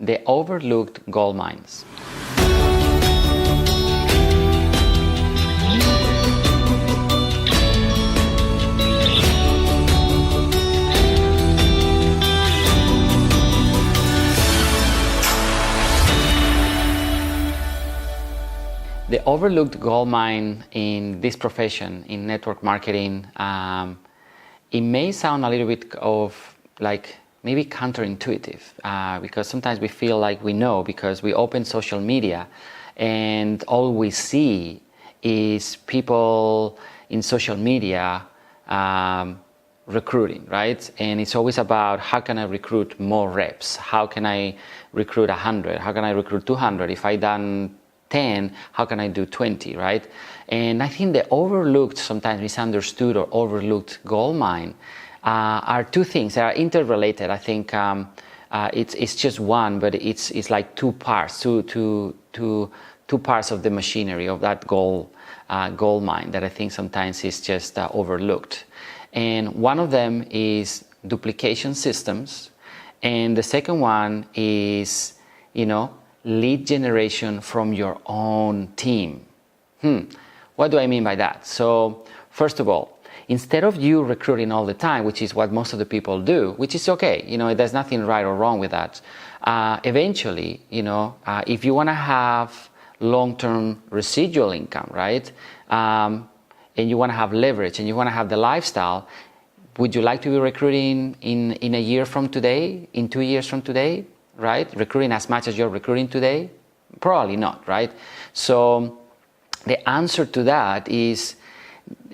the overlooked gold mines. The overlooked gold mine in this profession, in network marketing, it may sound a little bit of like maybe counterintuitive, because sometimes we feel like we know because we open social media and all we see is people in social media recruiting, right? And it's always about how can I recruit more reps? How can I recruit 100? How can I recruit 200? If I done 10, how can I do 20, right? And I think the overlooked, sometimes misunderstood or overlooked gold mine are two things that are interrelated. I think it's just one, but it's like two parts, two parts of the machinery of that gold mine that I think sometimes is just overlooked. And one of them is duplication systems, and the second one is, lead generation from your own team. What do I mean by that? So first of all, instead of you recruiting all the time, which is what most of the people do, which is okay, there's nothing right or wrong with that. Eventually, if you want to have long-term residual income, right? And you want to have leverage and you want to have the lifestyle, would you like to be recruiting in a year from today, in 2 years from today? Right? Recruiting as much as you're recruiting today? Probably not, right? So the answer to that is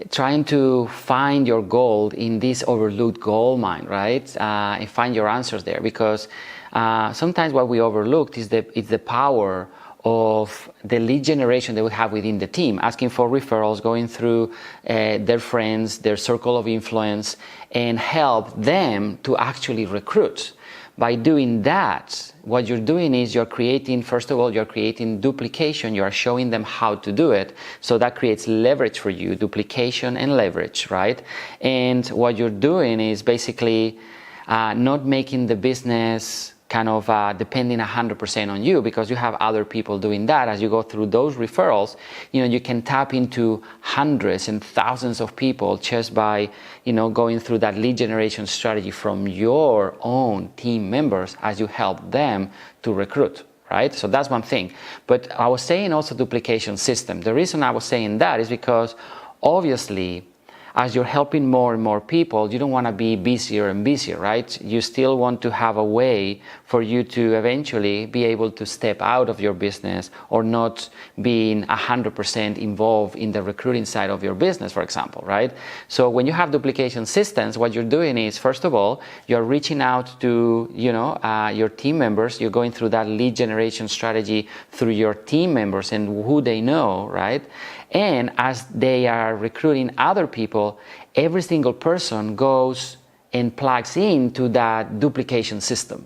trying to find your gold in this overlooked gold mine, right? And find your answers there, because sometimes what we overlooked is the power of the lead generation that we have within the team, asking for referrals, going through their friends, their circle of influence, and help them to actually recruit. By doing that, what you're doing is you're creating, first of all, you're creating duplication. You are showing them how to do it. So that creates leverage for you, duplication and leverage, right? And what you're doing is basically not making the business kind of depending 100% on you, because you have other people doing that. As you go through those referrals, you can tap into hundreds and thousands of people just by, going through that lead generation strategy from your own team members as you help them to recruit, right? So that's one thing. But I was saying also duplication system. The reason I was saying that is because obviously, as you're helping more and more people, you don't want to be busier and busier, right? You still want to have a way for you to eventually be able to step out of your business or not being 100% involved in the recruiting side of your business, for example, right? So when you have duplication systems, what you're doing is, first of all, you're reaching out to, your team members. You're going through that lead generation strategy through your team members and who they know, right? And as they are recruiting other people, every single person goes and plugs into that duplication system,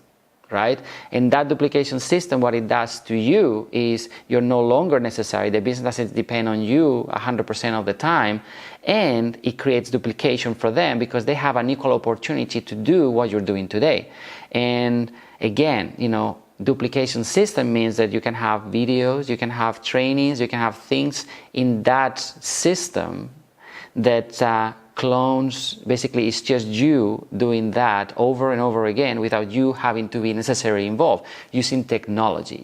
right? And that duplication system, what it does to you is you're no longer necessary. The business doesn't depend on you 100% of the time. And it creates duplication for them because they have an equal opportunity to do what you're doing today. And again, duplication system means that you can have videos, you can have trainings, you can have things in that system that clones, basically it's just you doing that over and over again without you having to be necessarily involved, using technology.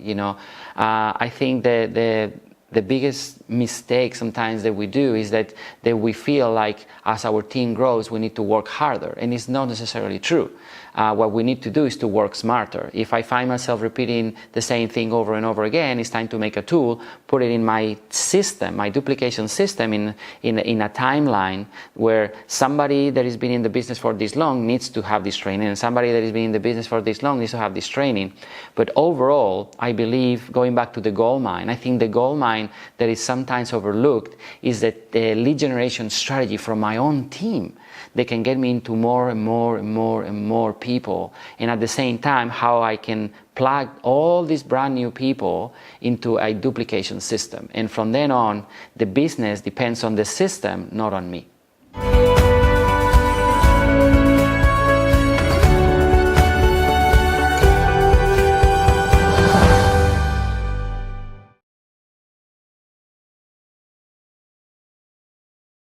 I think that the biggest mistake sometimes that we do is that we feel like as our team grows, we need to work harder, and it's not necessarily true. What we need to do is to work smarter. If I find myself repeating the same thing over and over again, it's time to make a tool, put it in my system, my duplication system in a timeline where somebody that has been in the business for this long needs to have this training, and somebody that has been in the business for this long needs to have this training. But overall, I believe, going back to the gold mine, I think the gold mine that is sometimes overlooked is that the lead generation strategy from my own team. They can get me into more and more and more and more people, and at the same time how I can plug all these brand new people into a duplication system. And from then on, the business depends on the system, not on me.